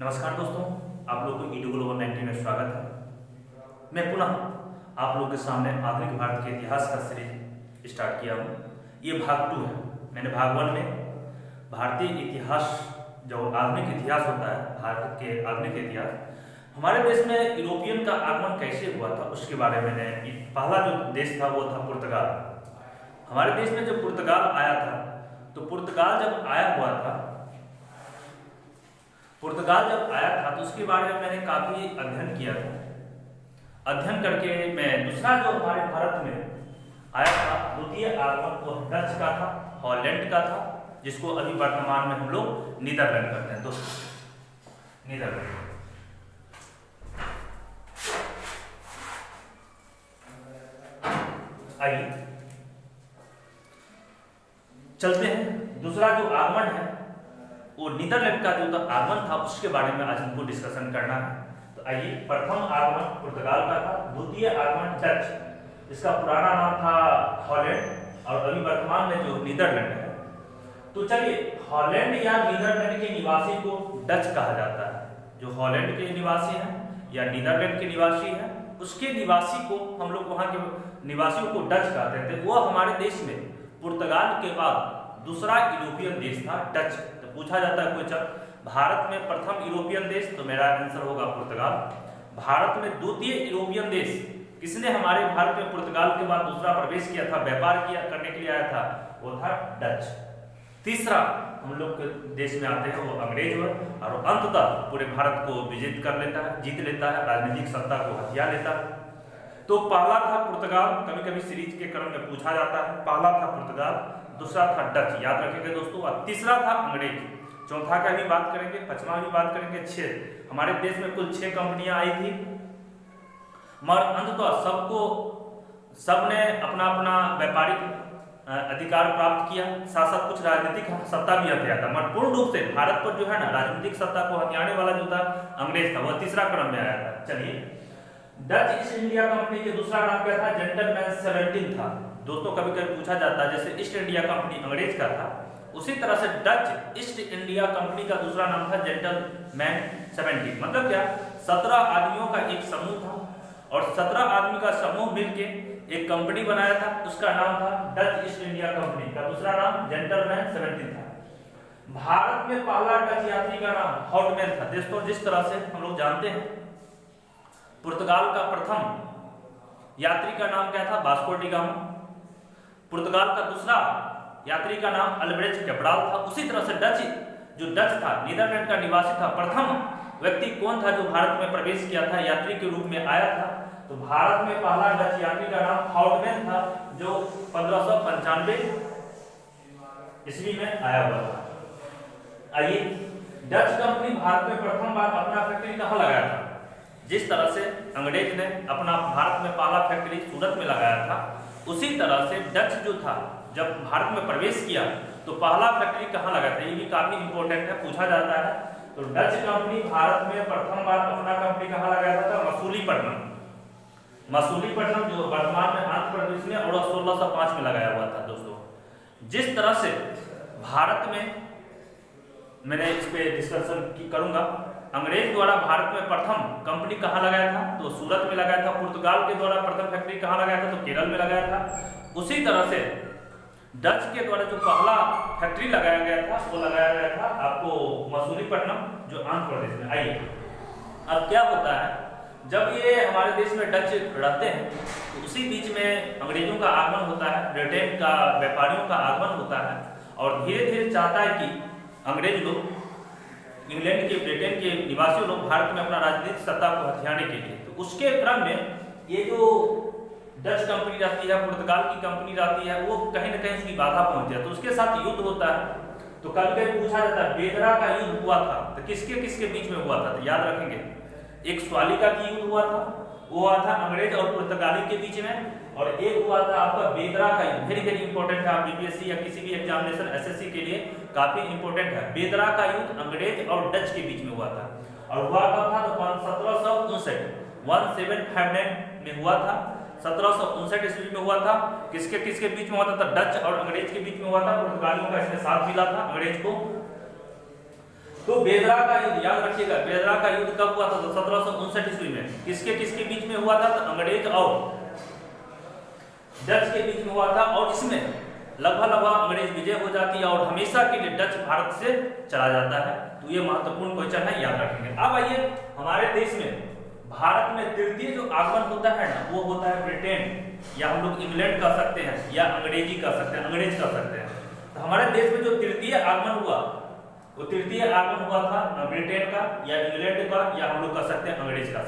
नमस्कार दोस्तों, आप लोगों को ईडू ग्लोबल 19 में स्वागत है। मैं पुनः आप लोगों के सामने आधुनिक भारत के इतिहास का सीरीज स्टार्ट किया हूँ। ये भाग 2 है। मैंने भाग 1 में भारतीय इतिहास, जो आधुनिक इतिहास होता है, भारत के आधुनिक इतिहास, हमारे देश में यूरोपियन का आगमन कैसे हुआ था उसके बारे में। पहला जो देश था वो था पुर्तगाल। हमारे देश में जब पुर्तगाल आया था, तो पुर्तगाल जब आया था तो उसके बारे में मैंने काफ़ी अध्ययन किया था। अध्ययन करके मैं दूसरा जो हमारे भारत में आया था, द्वितीय आगमन, वो डच का था, हॉलैंड का था, जिसको अभी वर्तमान में हम लोग नीदरलैंड करते हैं दोस्तों। नीदरलैंड। आइए चलते हैं। दूसरा जो आगमन है वो नीदरलैंड का जो आगमन था उसके बारे में आज हमको डिस्कशन करना है। तो आइए, प्रथम आगमन पुर्तगाल का था, द्वितीय आगमन डच, जिसका पुराना नाम था हॉलैंड, और अभी वर्तमान में जो नीदरलैंड है। तो चलिए, हॉलैंड या नीदरलैंड के निवासी को डच कहा जाता है। जो हॉलैंड के निवासी हैं या नीदरलैंड के निवासी हैं, उसके निवासी को हम लोग, वहाँ के निवासियों को डच कहते थे। वो हमारे देश में पुर्तगाल के बाद दूसरा यूरोपियन देश था, डच। पूछा जाता है क्वेश्चन, भारत में प्रथम यूरोपियन देश, तो मेरा आंसर होगा पुर्तगाल। भारत में द्वितीय यूरोपियन देश किसने हमारे भारत में पुर्तगाल के बाद दूसरा प्रवेश किया था, व्यापार किया करने के लिए आया था, वो था डच। तीसरा हम लोग के देश में आते हैं वो अंग्रेज हुआ, और अंततः पूरे भारत को विजित कर लेता है, जीत लेता है, राजनीतिक सत्ता को हथिया लेता है। तो पहला था पुर्तगाल, कभी कभी सीरीज के क्रम में पूछा जाता है। पहला था पुर्तगाल, दूसरा था डच, याद रखेंगे दोस्तों, और तीसरा था अंग्रेज। चौथा का भी बात करेंगे, पांचवा भी बात करेंगे। 6 हमारे देश में कुल 6 कंपनियां आई थी, मगर अंततः सबने अपना अपना व्यापारिक अधिकार प्राप्त किया, साथ साथ कुछ राजनीतिक सत्ता भी हथिया था। मगर पूर्ण रूप से भारत पर जो है ना, राजनीतिक सत्ता को हथियाने वाला जो था अंग्रेज था, वह तीसरा क्रम में आया था। चलिए, डच ईस्ट इंडिया कंपनी के दूसरा नाम क्या था, जेंटलमैन 17 था दोस्तों। कभी कभी पूछा जाता है, जैसे ईस्ट इंडिया कंपनी अंग्रेज का था, उसी तरह से डच ईस्ट इंडिया कंपनी का दूसरा नाम था जेंटलमैन 17। मतलब क्या, 17 आदमियों का एक समूह था, और 17 आदमी का समूह मिलके एक कंपनी बनाया था, उसका नाम था डच ईस्ट इंडिया कंपनी, का दूसरा नाम जेंटलमैन 17 था। भारत में पहला डच यात्री का नाम हॉटमैन था दोस्तों। जिस तरह से हम लोग जानते हैं, पुर्तगाल का प्रथम यात्री का नाम क्या था, वास्को डी गामा। पुर्तगाल का दूसरा यात्री का नाम अल्ब्रेच कैब्राल था। उसी तरह से डच था, नीदरलैंड का निवासी था, प्रथम व्यक्ति कौन था जो भारत में प्रवेश किया था, यात्री के रूप में आया था, तो भारत में पहला डच यात्री का नाम हॉटमैन था, जो 1595 ईस्वी में आया हुआ था। आइए, डच कंपनी भारत में प्रथम बार अपना फैक्ट्री कहाँ लगाया था। जिस तरह से अंग्रेज ने अपना भारत में पहला फैक्ट्री सूरत में लगाया था, उसी तरह से डच जो था, जब भारत में प्रवेश किया तो पहला फैक्ट्री कहाँ लगा था, ये भी काफी इंपॉर्टेंट है, पूछा जाता है। तो डच कंपनी भारत में प्रथम बार अपना कंपनी कहाँ लगाया था, मसूलीपट्टनम, जो वर्तमान में आंध्र प्रदेश में, और 1605 में लगाया हुआ था दोस्तों। जिस तरह से भारत में, मैंने इस पे डिस्कशन करूंगा, अंग्रेज द्वारा भारत में प्रथम कंपनी कहाँ लगाया था, तो सूरत में लगाया था। पुर्तगाल के द्वारा प्रथम फैक्ट्री कहाँ लगाया था, तो केरल में लगाया था। उसी तरह से डच के द्वारा जो पहला फैक्ट्री लगाया गया था, वो लगाया गया था आपको मसूलीपट्टनम, जो आंध्र प्रदेश में। आइए, अब क्या होता है, जब ये हमारे देश में डच रहते हैं, तो उसी बीच में अंग्रेजों का आगमन होता है, ब्रिटेन का व्यापारियों का आगमन होता है, और धीरे धीरे चाहता है कि अंग्रेज लोग, इंग्लैंड के, ब्रिटेन के निवासी लोग भारत में अपना राजनीतिक सत्ता को हथियाने के लिए, तो उसके क्रम में ये जो डच कंपनी रहती है, पुर्तगाल की कंपनी रहती है, वो कहीं ना कहीं उसकी बाधा पहुंच जाती है, तो उसके साथ युद्ध होता है। तो कभी कभी पूछा जाता है, बेदरा का युद्ध हुआ था, तो किसके किसके बीच में हुआ था, तो याद रखेंगे, एक स्वालिका की युद्ध हुआ था, वो हुआ था अंग्रेज और पुर्तगाली के बीच में, और एक हुआ था आपका बेदरा का युद्ध। वेरी वेरी इंपॉर्टेंट है, आप बीपीएससी या किसी भी एग्जामिनेशन एसएससी के लिए काफी इंपॉर्टेंट है। बेदरा का युद्ध अंग्रेज और डच के बीच में हुआ था, और हुआ कब था, तो 1759 में हुआ था, 1759 ईस्वी में हुआ था। किसके किसके बीच में हुआ था, डच और अंग्रेज के बीच में हुआ था। पुर्तगालियों का इसमें साथ मिला था अंग्रेज को। तो बेदरा का युद्ध याद रखिएगा, बेदरा का युद्ध कब हुआ था? तो 1759 ईस्वी में। किसके किसके बीच में हुआ था? तो अंग्रेज और डच के बीच में हुआ था, और इसमें लगभग अंग्रेज विजय हो जाती है और हमेशा के लिए डच भारत से चला जाता है। तो ये महत्वपूर्ण क्वेश्चन है, याद रखेंगे। अब आइए हमारे देश में भारत में तृतीय जो आगमन होता है ना, वो होता है ब्रिटेन, या हम लोग इंग्लैंड कह सकते हैं, या अंग्रेजी कह सकते हैं, अंग्रेज कह सकते हैं। तो हमारे देश में जो तृतीय आगमन हुआ, वो तृतीय आगमन हुआ था ब्रिटेन का, या इंग्लैंड का, या हम लोग कह सकते हैं अंग्रेज का।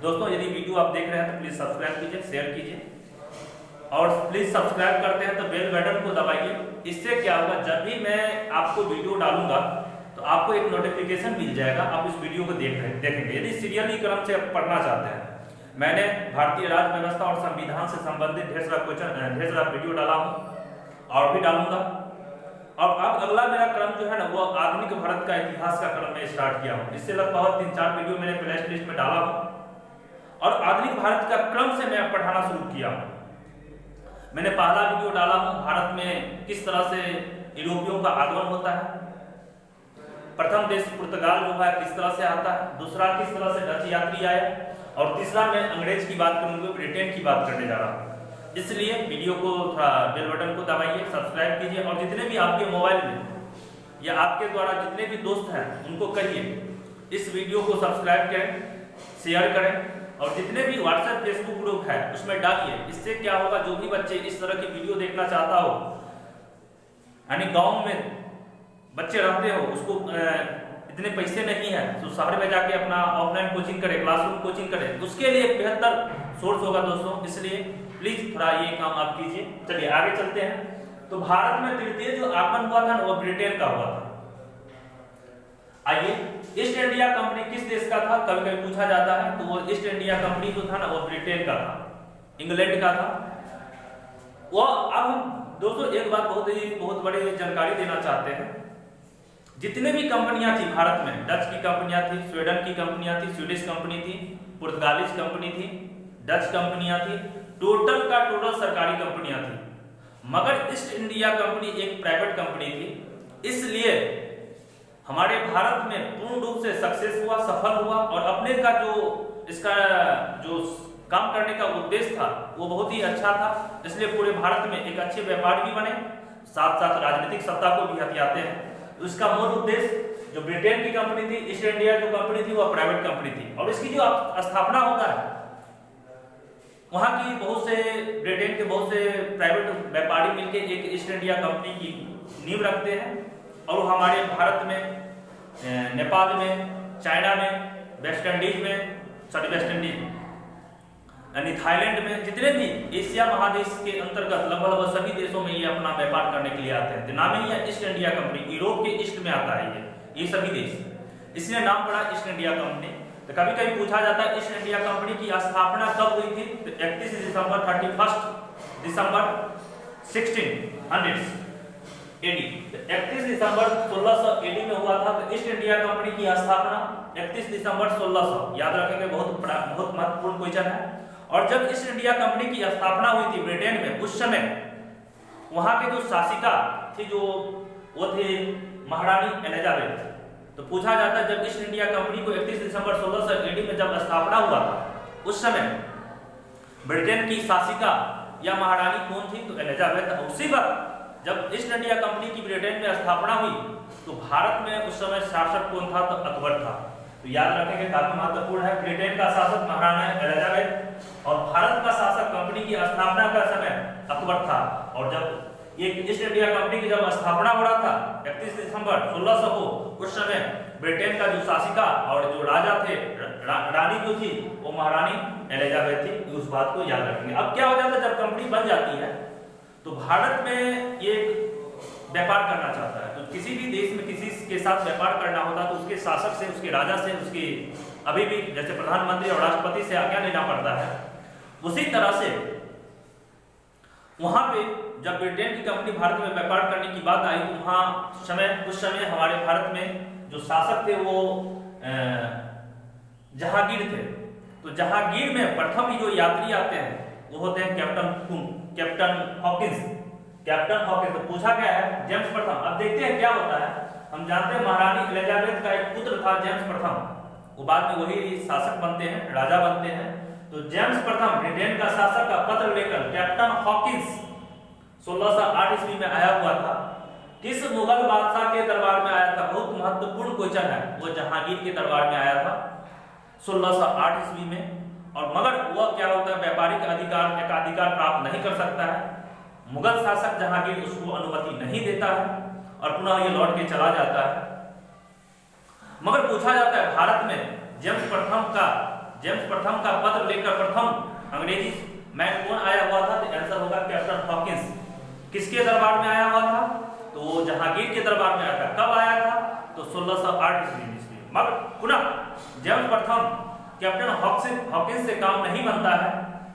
दोस्तों यदि वीडियो आप देख रहे हैं तो प्लीज सब्सक्राइब कीजिए, शेयर कीजिए, और प्लीज सब्सक्राइब करते हैं तो बेल बटन को दबाइए। इससे क्या होगा, जब भी मैं आपको वीडियो डालूंगा तो आपको एक नोटिफिकेशन मिल जाएगा, आप इस वीडियो को देखेंगे। यदि सीरियली क्रम से पढ़ना चाहते हैं, मैंने भारतीय राज्य व्यवस्था और संविधान से संबंधित ढेर सारा वीडियो डाला हूँ और भी डालूंगा। और अब अगला मेरा क्रम जो है ना, वो आधुनिक भारत का इतिहास का क्रम में स्टार्ट किया हूँ। इससे लगभग 3-4 वीडियो मैंने प्लेलिस्ट लिस्ट में डाला हूँ, और आधुनिक भारत का क्रम से मैं पढ़ाना शुरू किया हूँ। मैंने पहला वीडियो डाला हूँ भारत में किस तरह से यूरोपियों का आगमन होता है, प्रथम देश पुर्तगाल जो है किस तरह से आता है, दूसरा किस तरह से डच यात्री आए, और तीसरा मैं अंग्रेज की बात करूंगा, ब्रिटेन की बात करने जा रहा हूँ। इसलिए वीडियो को थोड़ा बेल बटन को दबाइए, सब्सक्राइब कीजिए, और जितने भी आपके मोबाइल में या आपके द्वारा जितने भी दोस्त हैं उनको कहिए इस वीडियो को सब्सक्राइब करें, शेयर करें, और जितने भी व्हाट्सएप फेसबुक ग्रुप है उसमें डालिए। इससे क्या होगा, जो भी बच्चे इस तरह की वीडियो देखना चाहता हो, यानी गाँव में बच्चे रहते हो, उसको इतने पैसे नहीं है तो शहर में जाके अपना ऑफलाइन कोचिंग करे, क्लासरूम कोचिंग करे, उसके लिए एक बेहतर सोर्स होगा दोस्तों। इसलिए प्लीज थोड़ा ये काम आप कीजिए। चलिए आगे चलते हैं। तो भारत में तृतीय जो आगमन हुआ था वो ब्रिटेन का हुआ था। आइए, ईस्ट इंडिया कंपनी किस देश का था, कभी कभी पूछा जाता है। तो वो ईस्ट इंडिया कंपनी जो था ना, वो ब्रिटेन का था, इंग्लैंड का था वो। अब हम दोस्तों एक बात बहुत बड़ी जानकारी देना चाहते हैं। जितने भी कंपनियां थी भारत में, डच की कंपनियां थी, स्वीडन की कंपनियां थी, स्वीडिश कंपनी थी, पुर्तगालीज कंपनी थी, डच कंपनियां थी, टोटल का टोटल सरकारी कंपनियां थी। मगर ईस्ट इंडिया कंपनी एक प्राइवेट कंपनी थी, इसलिए हमारे भारत में पूर्ण रूप से सक्सेस हुआ, सफल हुआ, और अपने का जो इसका जो काम करने का उद्देश्य था वो बहुत ही अच्छा था। इसलिए पूरे भारत में एक अच्छे व्यापार भी बने, साथ साथ राजनीतिक सत्ता को भी हथियाते हैं। उसका मूल उद्देश्य जो ब्रिटेन की कंपनी थी, ईस्ट इंडिया जो कंपनी थी, वो प्राइवेट कंपनी थी, और इसकी जो स्थापना होता है, वहां की बहुत से ब्रिटेन के बहुत से प्राइवेट व्यापारी मिलकर एक ईस्ट इंडिया कंपनी की नींव रखते हैं, और वो हमारे भारत में, नेपाल में, चाइना में, वेस्ट इंडीज यानी थाईलैंड में, जितने भी एशिया महादेश के अंतर्गत लगभग सभी देशों में ये अपना व्यापार करने के लिए आते हैं। तो नाम ही है ईस्ट इंडिया कंपनी, यूरोप के ईस्ट में आता है ये सभी देश, इसलिए नाम पड़ा ईस्ट इंडिया कंपनी। तो कभी कभी पूछा जाता है ईस्ट इंडिया कंपनी की स्थापना कब हुई थी, तो 31 दिसंबर 1600 AD। 31 दिसंबर 1600 AD में हुआ था। तो ईस्ट इंडिया कंपनी की स्थापना 31 दिसंबर 1600, याद रखेंगे, बहुत महत्वपूर्ण क्वेश्चन है। और जब ईस्ट इंडिया कंपनी की स्थापना हुई थी ब्रिटेन में, उस समय वहां के जो शासिका थी, जो वो थे महारानी एलिजाबेथ। तो पूछा जाता है जब ईस्ट इंडिया कंपनी को 31 दिसंबर 1600 AD में जब स्थापना हुआ था, उस समय ब्रिटेन की शासिका या महारानी कौन थी, तो एलिजाबेथ। उसी वक्त जब ईस्ट इंडिया कंपनी की ब्रिटेन में स्थापना हुई तो भारत में उस समय शासक कौन था, तो अकबर था। तो याद रखेंगे, काफी महत्वपूर्ण है। ब्रिटेन का शासक महाराणा एलिजाबेथ, और भारत का शासक कंपनी की स्थापना का समय अकबर था। और जब ये ईस्ट इंडिया कंपनी की जब स्थापना हो रहा था 31 दिसंबर 1600 को, उस समय ब्रिटेन का जो शासिका और जो राजा थे, रानी जो थी, वो महारानी एलिजाबेथ थी। उस बात को याद रखेंगे। अब क्या हो जाता है, जब कंपनी बन जाती है तो भारत में ये व्यापार करना चाहता है, तो किसी भी देश में किसी के साथ व्यापार करना होता है तो उसके शासक से, उसके राजा से, उसके अभी भी जैसे प्रधानमंत्री और राष्ट्रपति से आज्ञा लेना पड़ता है। उसी तरह से वहां पे जब ब्रिटेन की कंपनी भारत में व्यापार करने की बात आई तो उस समय हमारे भारत में जो शासक थे वो जहांगीर थे। तो जहांगीर में प्रथम जो यात्री आते हैं वो होते हैं कैप्टन हॉकिंस। तो पूछा गया है जेम्स प्रथम। अब देखते हैं क्या होता है। हम जानते हैं महारानी एलिजाबेथ का एक पुत्र था जेम्स प्रथम, वो बाद में वही शासक बनते हैं, राजा बनते हैं। तो जेम्स प्रथम ब्रिटेन का शासक का पत्र लेकर कैप्टन हॉकिंस 1608 ईस्वी में आया हुआ था। किस मुगल बादशाह के दरबार में आया था? बहुत महत्वपूर्ण क्वेश्चन है। वो जहांगीर के दरबार में आया था 1608 ईस्वी में। और मगर वह क्या होता है, व्यापारिक अधिकार एकाधिकार प्राप्त नहीं कर सकता है। मुगल शासक जहांगीर उसको अनुमति नहीं देता है और पुनः ये लौट के चला जाता है। मगर पूछा जाता है भारत में जेम्स प्रथम का पत्र लेकर प्रथम अंग्रेजी मैन कौन आया हुआ था? तो आंसर होगा कैप्टन हॉकिंस। किसके दरबार में आया हुआ था? तो वो जहांगीर के दरबार में आया था। कब आया था? तो 1608 ईस्वी में। मगर पुनः जेम्स प्रथम कैप्टन हॉकिंस से काम नहीं बनता है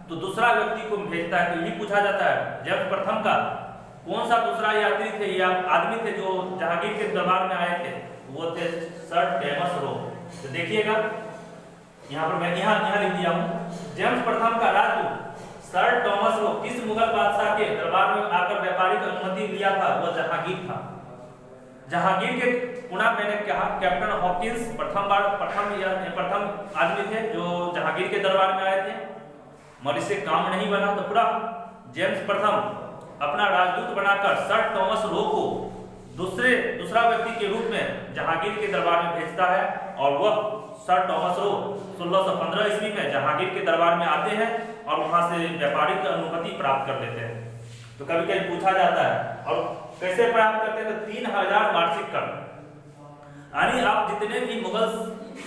तो दूसरा व्यक्ति को भेजता है। तो यही पूछा जाता है जेम्स प्रथम का कौन सा दूसरा यात्री थे या आदमी थे जो जहांगीर के दरबार में आए थे? वो थे सर थॉमस रो। तो देखिएगा यहाँ पर मैं यहाँ लिख दिया हूँ, जेम्स प्रथम का राजदूत सर थॉमस रो किस मुगल बादशाह के दरबार में आकर व्यापारिक अनुमति लिया था? वह जहांगीर था। जहांगीर के पुनः मैंने कहा कैप्टन हॉकिंस प्रथम आदमी थे जो जहांगीर के दरबार में आए थे, मगर इससे काम नहीं बना। तो पूरा जेम्स प्रथम अपना राजदूत बनाकर सर थॉमस रो को दूसरा व्यक्ति के रूप में जहांगीर के दरबार में भेजता है और वह सर थॉमस रो 1615 ईस्वी में जहांगीर के दरबार में आते हैं और वहां से व्यापारिक अनुमति प्राप्त कर लेते हैं। तो कभी कभी पूछा जाता है और कैसे प्राप्त करते हैं? तो 3000 वार्षिक कर, यानी आप जितने भी मुगल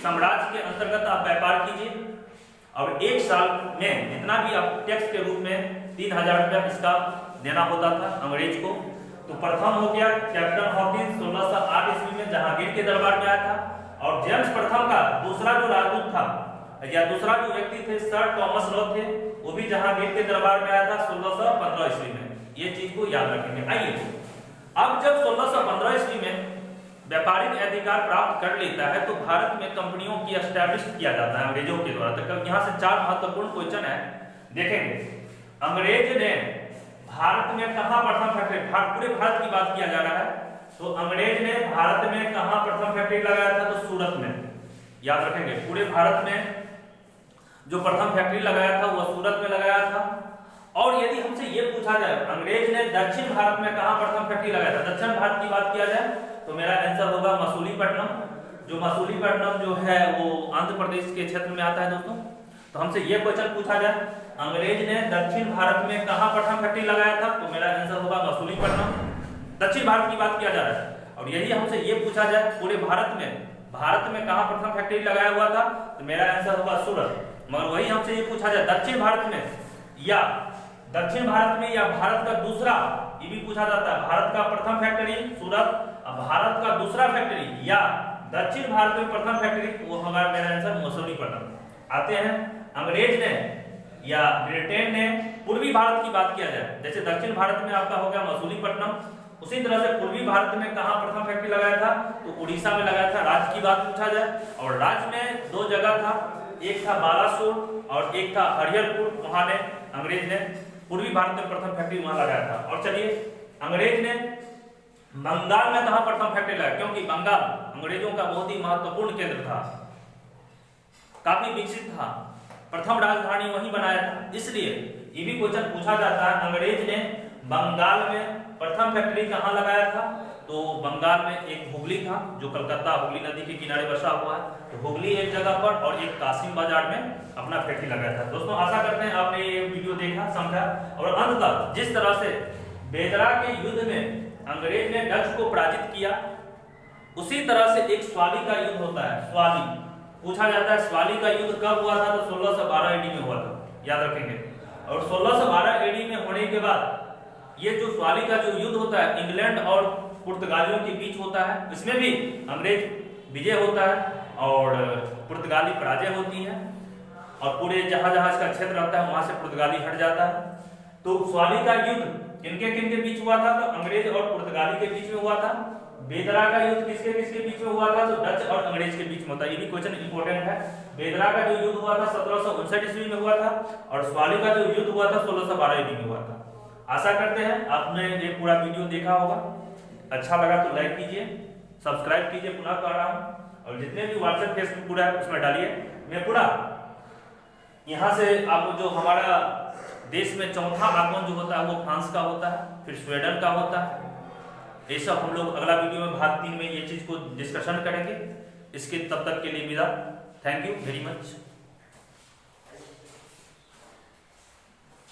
साम्राज्य के अंतर्गत आप व्यापार कीजिए और एक साल में जितना भी आप टैक्स के रूप में 3000 रुपया इसका देना होता था अंग्रेज को। तो प्रथम हो गया कैप्टन हॉकिंस 1608 ईस्वी में जहांगीर के दरबार में आया था। और जेम्स प्रथम का दूसरा जो राजदूत था या दूसरा जो व्यक्ति थे सर थॉमस रो थे, वो भी जहांगीर के दरबार में आया था 1615 ईस्वी में। ये चीज को याद रखेंगे। आइए अब जब 1615 ईस्वी में व्यापारिक अधिकार प्राप्त कर लेता है तो भारत में कंपनियों की एस्टैब्लिश किया जाता है अंग्रेजों के द्वारा। तो यहाँ से 4 महत्वपूर्ण क्वेश्चन है, देखेंगे। अंग्रेज ने भारत में कहाँ प्रथम फैक्ट्री, पूरे भारत की बात किया जा रहा है, तो अंग्रेज ने भारत में कहाँ प्रथम फैक्ट्री लगाया था? तो सूरत में। याद रखेंगे पूरे भारत में जो प्रथम फैक्ट्री लगाया था वह सूरत में लगाया था। और यदि हमसे ये पूछा जाए अंग्रेज ने दक्षिण भारत में कहाँ प्रथम फैक्ट्री लगाया था, दक्षिण भारत की बात किया जाए तो मेरा आंसर होगा मसूलीपट्टनम। जो मसूलीपट्टनम जो है वो आंध्र प्रदेश के क्षेत्र में आता है दोस्तों। तो हमसे ये क्वेश्चन पूछा जाए अंग्रेज ने दक्षिण भारत में कहाँ प्रथम फैक्ट्री लगाया था, तो मेरा आंसर होगा मसूलीपट्टनम। दक्षिण भारत की बात किया जा रहा है। और यही हमसे ये पूछा जाए पूरे भारत में कहाँ प्रथम फैक्ट्री लगाया हुआ था, तो मेरा आंसर होगा सूरत। मगर वही हमसे ये पूछा जाए दक्षिण भारत में या भारत का दूसरा, ये भी पूछा जाता है। भारत का प्रथम फैक्ट्री सूरत, भारत का दूसरा फैक्ट्री या दक्षिण भारत में प्रथम फैक्ट्री, वो हमारा मेरा आंसर मसूलीपट्टनम। आते हैं अंग्रेज ने या ब्रिटेन ने पूर्वी भारत की बात किया जाए, जैसे दक्षिण भारत में आपका हो गया मसूलीपट्टनम, उसी तरह से पूर्वी भारत में कहाँ प्रथम फैक्ट्री लगाया था? तो उड़ीसा में लगाया था। राज्य की बात पूछा जाए और राज्य में 2 जगह था, एक था बालासोर और एक था हरिहरपुर। वहां ने अंग्रेज ने पूर्वी भारत में प्रथम फैक्ट्री वहां लगाया था। और चलिए अंग्रेज ने बंगाल में कहाँ प्रथम फैक्ट्री लगाया, क्योंकि बंगाल अंग्रेजों का बहुत ही महत्वपूर्ण केंद्र था, काफी विकसित था, प्रथम राजधानी वहीं बनाया था। इसलिए ये भी क्वेश्चन पूछा जाता है अंग्रेज ने बंगाल में प्रथम फैक्ट्री कहाँ लगाया था? तो बंगाल में एक हुगली था जो कलकत्ता हुगली नदी के किनारे बसा हुआ है, तो हुगली एक जगह पर और एक कासिम बाजार में अपना फैक्ट्री लगाया था। दोस्तों आशा करते हैं आपने ये वीडियो देखा, समझा और अंततः जिस तरह से बेदरा के युद्ध में अंग्रेज ने डच को पराजित किया, उसी तरह से एक स्वाली का युद्ध होता है। स्वाली पूछा जाता है स्वाली का युद्ध कब हुआ था? तो 1612 एडी में हुआ था, याद रखेंगे। और 1612 एडी में होने के बाद ये जो स्वाली का जो युद्ध होता है इंग्लैंड और पुर्तगालियों के बीच होता है, इसमें भी अंग्रेज विजय होता है और पुर्तगाली पराजय होती है और पूरे जहां जहां इसका क्षेत्र रहता है वहां से पुर्तगाली हट जाता है। तो स्वाली का युद्ध किनके किनके बीच हुआ था? तो अंग्रेज और पुर्तगाली के बीच में हुआ था। बेदरा का युद्ध किसके किसके बीच में हुआ था? तो डच और अंग्रेज के बीच में होता है। ये भी क्वेश्चन इंपॉर्टेंट है। बेदरा का जो युद्ध हुआ था 1759 ईस्वी में हुआ था और स्वाली का जो युद्ध हुआ था 1612 ईस्वी में हुआ था। आशा करते हैं आपने ये पूरा वीडियो देखा होगा, अच्छा लगा तो लाइक कीजिए, सब्सक्राइब कीजिए, पुनः कह रहा हूँ। और जितने भी व्हाट्सएप फेसबुक पूरा है उसमें डालिए। मैं पुनः यहाँ से आपको जो हमारा देश में चौथा आगमन जो होता है वो फ्रांस का होता है, फिर स्वीडन का होता है। ये सब हम लोग अगला वीडियो में भाग 3 में ये चीज को डिस्कशन करेंगे। इसके तब तक के लिए विदा। Thank you very much.